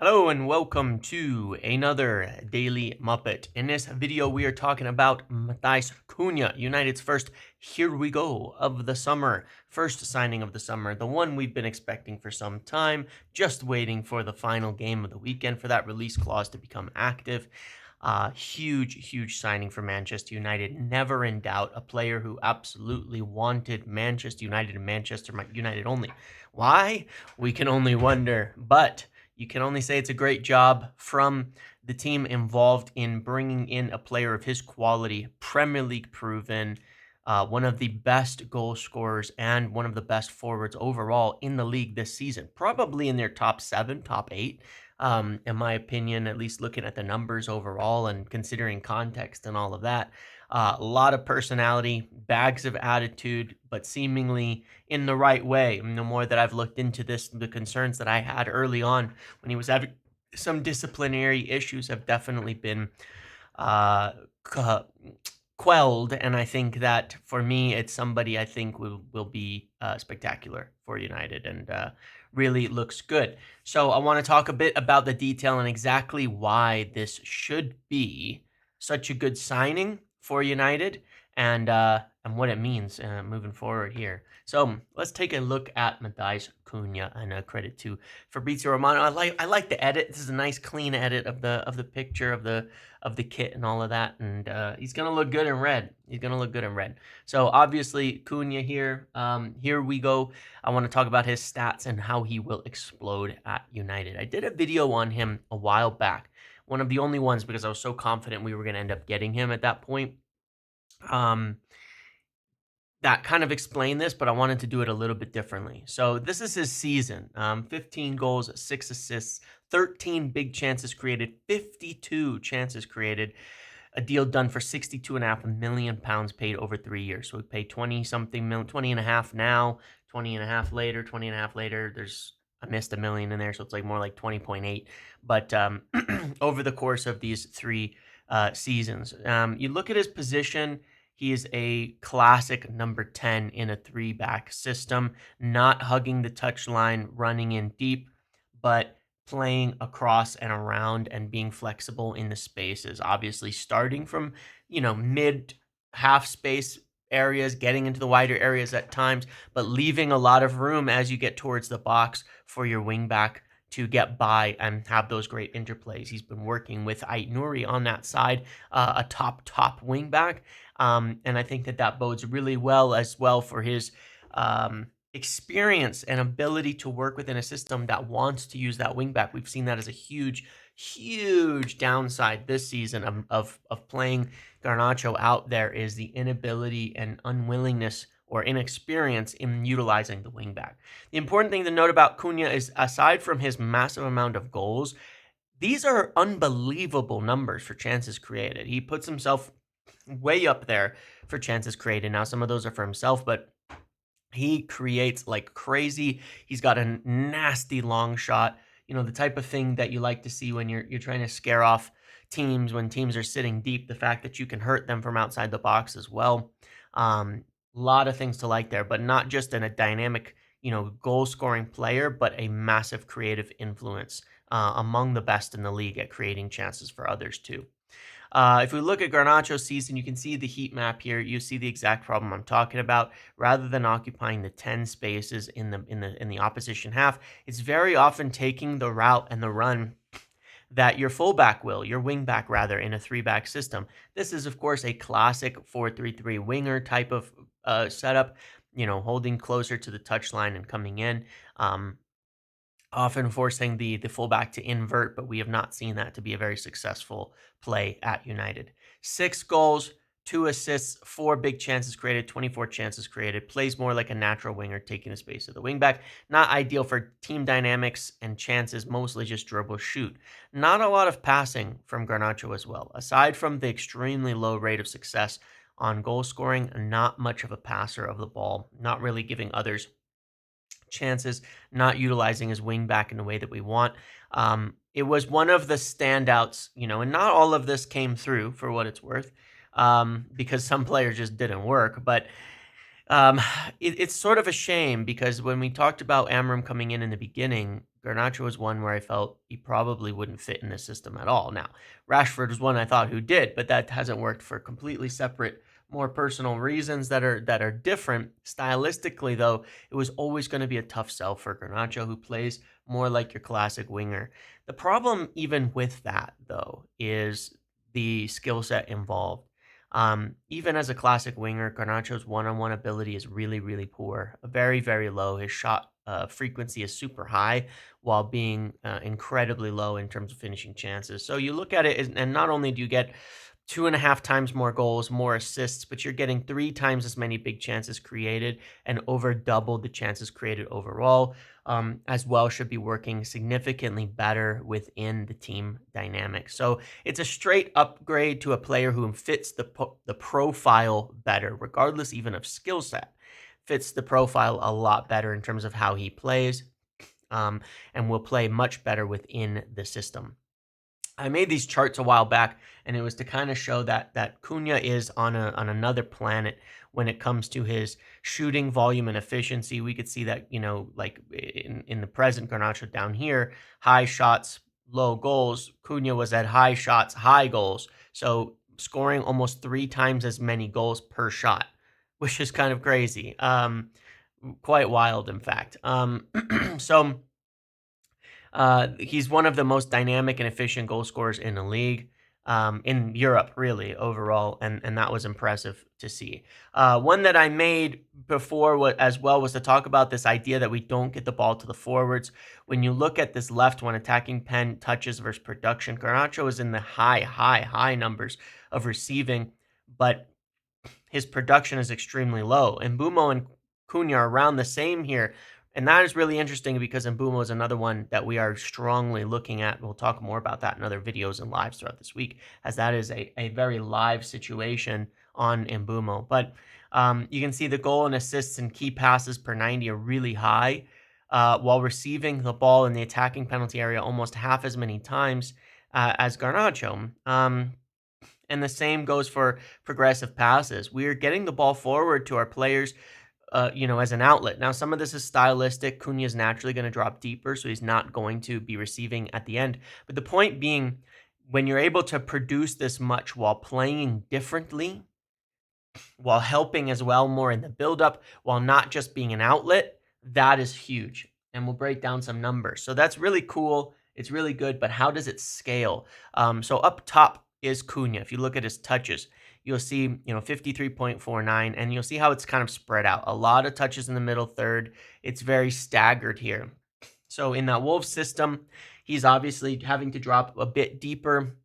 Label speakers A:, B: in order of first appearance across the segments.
A: Hello and welcome to another Daily Muppet. In this video, we are talking about Matheus Cunha, United's first here we go of the summer, first signing of the summer, the one we've been expecting for some time, just waiting for the final game of the weekend for that release clause to become active. Huge signing for Manchester United. Never in doubt. A player who absolutely wanted Manchester United and Manchester United only. Why? We can only wonder. But you can only say it's a great job from the team involved in bringing in a player of his quality, Premier League proven, one of the best goal scorers and one of the best forwards overall in the league this season. Probably in their top seven, top eight, in my opinion, at least looking at the numbers overall and considering context and all of that. A lot of personality, bags of attitude, but seemingly in the right way. And the more that I've looked into this, the concerns that I had early on when he was having some disciplinary issues have definitely been uh, quelled. And I think that for me, it's somebody I think will be spectacular for United and really looks good. So I want to talk a bit about the detail and exactly why this should be such a good signing for United and what it means moving forward here. So let's take a look at Matheus Cunha and credit to Fabrizio Romano. I like the edit. This is a nice clean edit of the picture of the kit and all of that, and he's gonna look good in red. He's gonna look good in red. So obviously Cunha here. Here we go. I want to talk about his stats and how he will explode at United. I did a video on him a while back, one of the only ones because I was so confident we were going to end up getting him at that point. Um, that kind of explained this, but I wanted to do it a little bit differently. So this is his season. 15 goals, 6 assists, 13 big chances created, 52 chances created. A deal done for 62.5 million pounds paid over 3 years. So we pay 20 something million, 20 and a half now, 20 and a half later, 20 and a half later. I missed a million in there, so it's like more like 20.8. But over the course of these three seasons, you look at his position. He is a classic number 10 in a three-back system, not hugging the touchline, running in deep, but playing across and around and being flexible in the spaces. Obviously, starting from, mid half space areas, getting into the wider areas at times, but leaving a lot of room as you get towards the box for your wingback to get by and have those great interplays. He's been working with Ait Nouri on that side, a top wingback. And I think that bodes really well as well for his experience and ability to work within a system that wants to use that wingback. We've seen that as a huge downside this season of playing Garnacho out there is the inability and unwillingness or inexperience in utilizing the wingback. The important thing to note about Cunha is aside from his massive amount of goals, these are unbelievable numbers for chances created. He puts himself way up there for chances created. Now, some of those are for himself, but he creates like crazy. He's got a nasty long shot, the type of thing that you like to see when you're trying to scare off teams when teams are sitting deep, the fact that you can hurt them from outside the box as well. A lot of things to like there, but not just in a dynamic, goal scoring player, but a massive creative influence among the best in the league at creating chances for others too. If we look at Garnacho's season, you can see the heat map here. You see the exact problem I'm talking about. Rather than occupying the 10 spaces in the opposition half, it's very often taking the route and the run that your fullback will, your wingback rather, in a three-back system. This is, of course, a classic 4-3-3 winger type of setup, holding closer to the touchline and coming in. Often forcing the fullback to invert, but we have not seen that to be a very successful play at United. 6 goals, 2 assists, 4 big chances created, 24 chances created. Plays more like a natural winger, taking the space of the wingback. Not ideal for team dynamics and chances, mostly just dribble shoot. Not a lot of passing from Garnacho as well. Aside from the extremely low rate of success on goal scoring, not much of a passer of the ball, not really giving others chances, not utilizing his wing back in the way that we want. It was one of the standouts, and not all of this came through for what it's worth, because some players just didn't work. But Um, it's sort of a shame because when we talked about Amram coming in the beginning, Garnacho was one where I felt he probably wouldn't fit in the system at all. Now, Rashford was one I thought who did, but that hasn't worked for completely separate, more personal reasons that are different. Stylistically, though, it was always going to be a tough sell for Garnacho, who plays more like your classic winger. The problem, even with that, though, is the skill set involved. Even as a classic winger, Garnacho's one-on-one ability is really, really poor, very, very low. His shot frequency is super high, while being incredibly low in terms of finishing chances. So you look at it, and not only do you get 2.5 times more goals, more assists, but you're getting 3 times as many big chances created and over double the chances created overall. As well, should be working significantly better within the team dynamic. So it's a straight upgrade to a player who fits the profile better, regardless even of skill set. Fits the profile a lot better in terms of how he plays, and will play much better within the system. I made these charts a while back, and it was to kind of show that Cunha is on another planet when it comes to his shooting volume and efficiency. We could see that, like in the present Garnacho down here, high shots, low goals. Cunha was at high shots, high goals, so scoring almost 3 times as many goals per shot, which is kind of crazy. Quite wild, in fact. So he's one of the most dynamic and efficient goal scorers in the league, in Europe, really, overall, and that was impressive to see. One that I made before as well was to talk about this idea that we don't get the ball to the forwards. When you look at this left one, attacking pen touches versus production, Garnacho is in the high numbers of receiving, but his production is extremely low. And Bumo and Cunha are around the same here. And that is really interesting because Mbumo is another one that we are strongly looking at. We'll talk more about that in other videos and lives throughout this week, as that is a very live situation on Mbumo. But you can see the goal and assists and key passes per 90 are really high, while receiving the ball in the attacking penalty area almost half as many times as Garnacho. And the same goes for progressive passes. We are getting the ball forward to our players, as an outlet. Now, some of this is stylistic. Cunha is naturally going to drop deeper, so he's not going to be receiving at the end. But the point being, when you're able to produce this much while playing differently, while helping as well more in the buildup, while not just being an outlet, that is huge. And we'll break down some numbers. So that's really cool. It's really good, but how does it scale? So up top is Cunha. If you look at his touches, you'll see, 53.49, and you'll see how it's kind of spread out. A lot of touches in the middle third. It's very staggered here. So in that Wolves system, he's obviously having to drop a bit deeper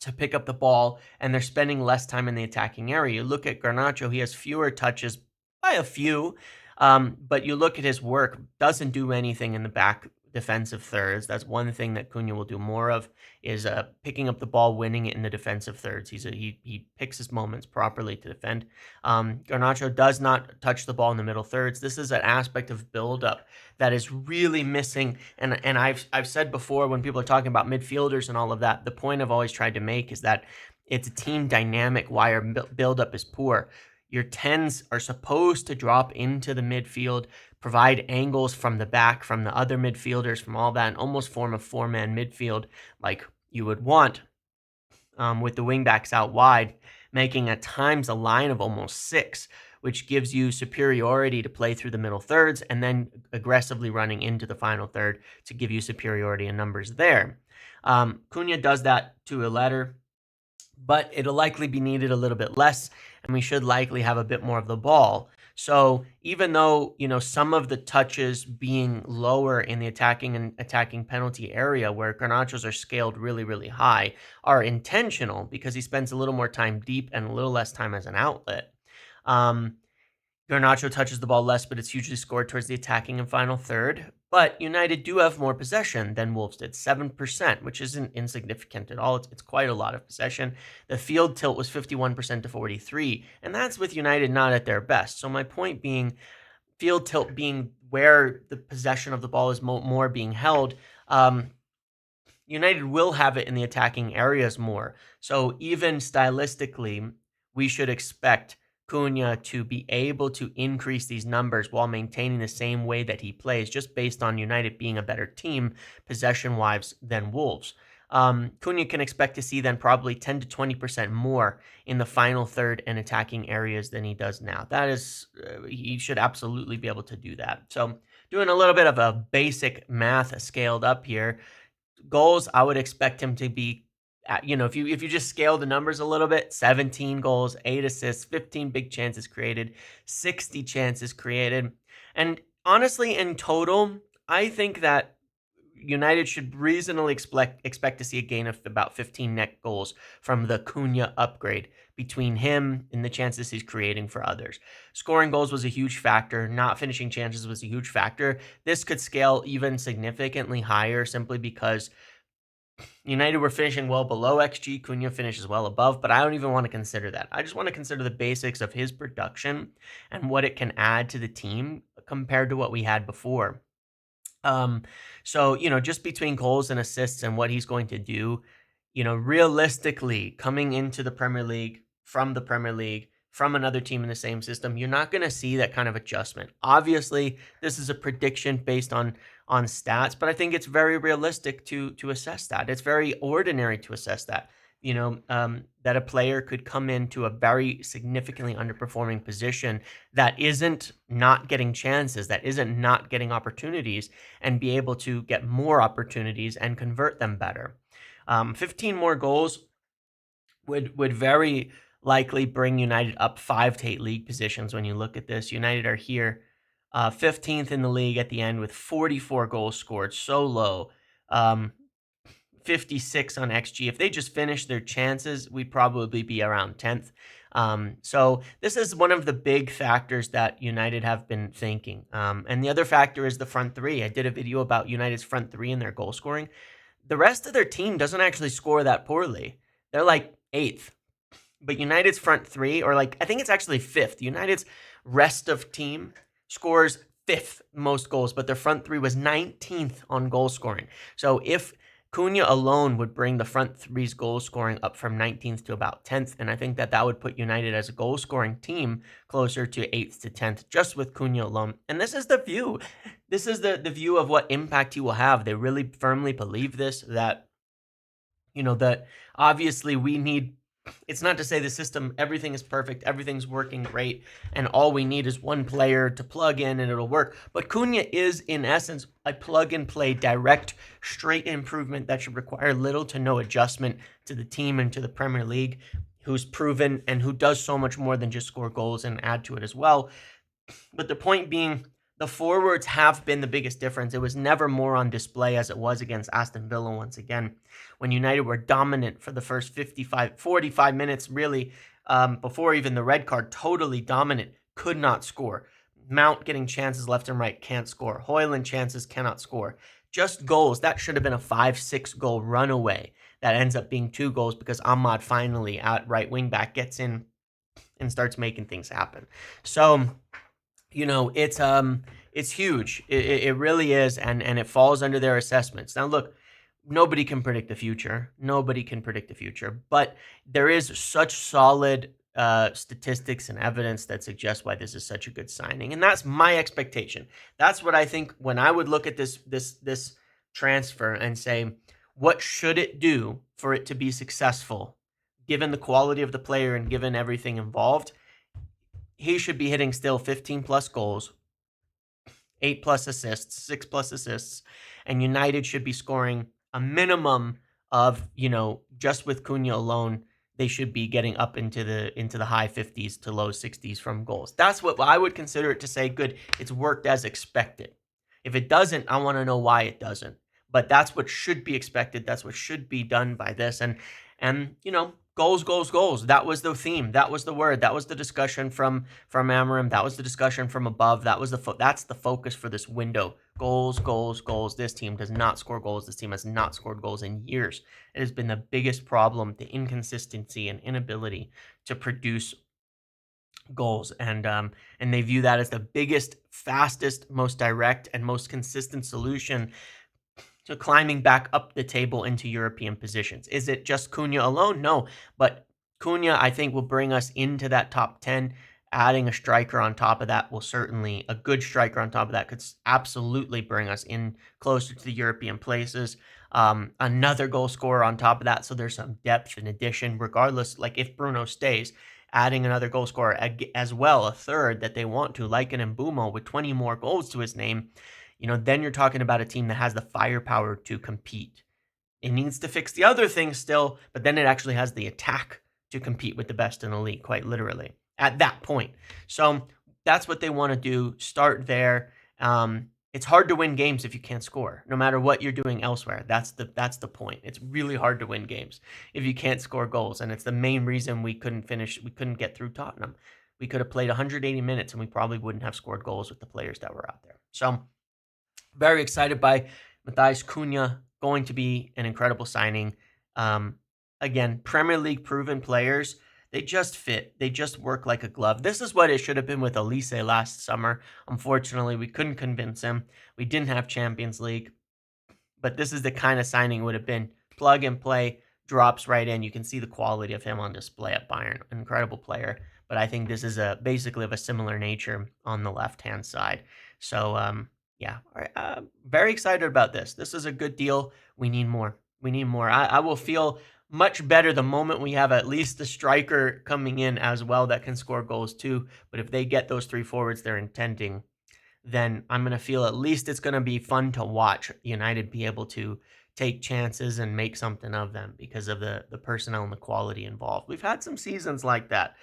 A: to pick up the ball, and they're spending less time in the attacking area. You look at Garnacho, he has fewer touches by a few, but you look at his work, doesn't do anything in the back defensive thirds. That's one thing that Cunha will do more of, is picking up the ball, winning it in the defensive thirds. He picks his moments properly to defend. Garnacho does not touch the ball in the middle thirds. This is an aspect of build-up that is really missing. And I've said before, when people are talking about midfielders and all of that, the point I've always tried to make is that it's a team dynamic why our build-up is poor. Your 10s are supposed to drop into the midfield, provide angles from the back, from the other midfielders, from all that, and almost form a 4-man midfield like you would want, with the wingbacks out wide, making at times a line of almost 6, which gives you superiority to play through the middle thirds and then aggressively running into the final third to give you superiority in numbers there. Cunha does that to a letter, but it'll likely be needed a little bit less, and we should likely have a bit more of the ball. So even though, some of the touches being lower in the attacking penalty area, where Garnachos are scaled really, really high, are intentional because he spends a little more time deep and a little less time as an outlet. Garnacho touches the ball less, but it's usually scored towards the attacking and final third. But United do have more possession than Wolves did, 7%, which isn't insignificant at all. It's quite a lot of possession. The field tilt was 51% to 43%, and that's with United not at their best. So my point being, field tilt being where the possession of the ball is more being held, United will have it in the attacking areas more. So even stylistically, we should expect Cunha to be able to increase these numbers while maintaining the same way that he plays, just based on United being a better team possession-wise than Wolves. Cunha can expect to see then probably 10 to 20% more in the final third and attacking areas than he does now. That is, he should absolutely be able to do that. So, doing a little bit of a basic math scaled up here, goals, I would expect him to be at, if you just scale the numbers a little bit, 17 goals, 8 assists, 15 big chances created, 60 chances created. And honestly, in total, I think that United should reasonably expect to see a gain of about 15 net goals from the Cunha upgrade between him and the chances he's creating for others. Scoring goals was a huge factor. Not finishing chances was a huge factor. This could scale even significantly higher simply because United were finishing well below XG. Cunha finishes well above, but I don't even want to consider that. I just want to consider the basics of his production and what it can add to the team compared to what we had before. So, just between goals and assists and what he's going to do, realistically, coming into the Premier League, from another team in the same system, you're not going to see that kind of adjustment. Obviously, this is a prediction based on stats, but I think it's very realistic to assess that. It's very ordinary to assess that. That a player could come into a very significantly underperforming position that isn't not getting chances, that isn't not getting opportunities, and be able to get more opportunities and convert them better. 15 more goals would very likely bring United up 5 to 8 league positions. When you look at this, United are here 15th in the league at the end with 44 goals scored, so low. 56 on XG. If they just finish their chances, we'd probably be around 10th. So this is one of the big factors that United have been thinking. And the other factor is the front three. I did a video about United's front three and their goal scoring. The rest of their team doesn't actually score that poorly. They're like 8th. But United's front three, or I think it's actually 5th. United's rest of team scores 5th most goals, but their front three was 19th on goal scoring. So if Cunha alone would bring the front three's goal scoring up from 19th to about 10th, and I think that would put United as a goal scoring team closer to 8th to 10th just with Cunha alone. And this is the view. This is the view of what impact he will have. They really firmly believe this, that obviously we need. It's not to say the system, everything is perfect, everything's working great, and all we need is one player to plug in and it'll work. But Cunha is, in essence, a plug-and-play, direct, straight improvement that should require little to no adjustment to the team and to the Premier League, who's proven and who does so much more than just score goals and add to it as well. But the point being, the forwards have been the biggest difference. It was never more on display as it was against Aston Villa once again, when United were dominant for the first 45 minutes, really, before even the red card, totally dominant, could not score. Mount getting chances left and right, can't score. Højlund chances, cannot score. Just goals. That should have been a 5-6 goal runaway. That ends up being 2 goals because Ahmad finally, at right wing back, gets in and starts making things happen. So, it's huge. It really is, and it falls under their assessments. Now, look, nobody can predict the future. Nobody can predict the future, but there is such solid statistics and evidence that suggest why this is such a good signing, and that's my expectation. That's what I think when I would look at this transfer and say, what should it do for it to be successful, given the quality of the player and given everything involved. He should be hitting still 15 plus goals, 8 plus assists, 6 plus assists, and United should be scoring a minimum of, just with Cunha alone, they should be getting up into the high 50s to low 60s from goals. That's what I would consider it to say, good, it's worked as expected. If it doesn't, I want to know why it doesn't. But that's what should be expected. That's what should be done by this. And goals, goals, goals. That was the theme. That was the word. That was the discussion from Amorim. That was the discussion from above. That's the focus for this window. Goals, goals, goals. This team does not score goals. This team has not scored goals in years. It has been the biggest problem, the inconsistency and inability to produce goals. And they view that as the biggest, fastest, most direct, and most consistent solution to climbing back up the table into European positions. Is it just Cunha alone? No, but Cunha, I think, will bring us into that top 10 Adding a striker on top of that will certainly, a good striker on top of that could absolutely bring us in closer to the European places. Another goal scorer on top of that, so there's some depth in addition, regardless, like if Bruno stays, adding another goal scorer as well, a third that they want to, like an Mbumo with 20 more goals to his name, then you're talking about a team that has the firepower to compete. It needs to fix the other things still, but then it actually has the attack to compete with the best in the league, quite literally, at that point. So that's what they want to do. Start there. It's hard to win games if you can't score, no matter what you're doing elsewhere. That's the point. It's really hard to win games if you can't score goals, and it's the main reason we couldn't get through Tottenham. We could have played 180 minutes, and we probably wouldn't have scored goals with the players that were out there. So very excited by Matheus Cunha, going to be an incredible signing. Again, Premier League proven players, they just fit. They just work like a glove. This is what it should have been with Elise last summer. Unfortunately, we couldn't convince him. We didn't have Champions League, but this is the kind of signing it would have been. Plug and play, drops right in. You can see the quality of him on display at Bayern. An incredible player, but I think this is basically of a similar nature on the left-hand side. So, yeah, very excited about this. This is a good deal. We need more. We need more. I will feel much better the moment we have at least a striker coming in as well that can score goals too. But if they get those three forwards they're intending, then I'm going to feel at least it's going to be fun to watch United be able to take chances and make something of them because of the personnel and the quality involved. We've had some seasons like that.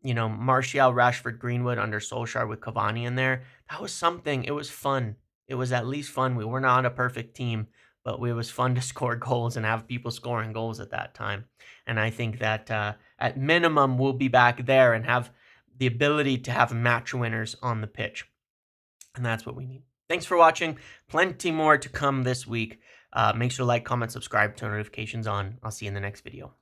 A: Martial, Rashford, Greenwood under Solskjaer with Cavani in there. That was something. It was fun. It was at least fun. We were not a perfect team, but it was fun to score goals and have people scoring goals at that time. And I think that at minimum, we'll be back there and have the ability to have match winners on the pitch. And that's what we need. Thanks for watching. Plenty more to come this week. Make sure to like, comment, subscribe, turn notifications on. I'll see you in the next video.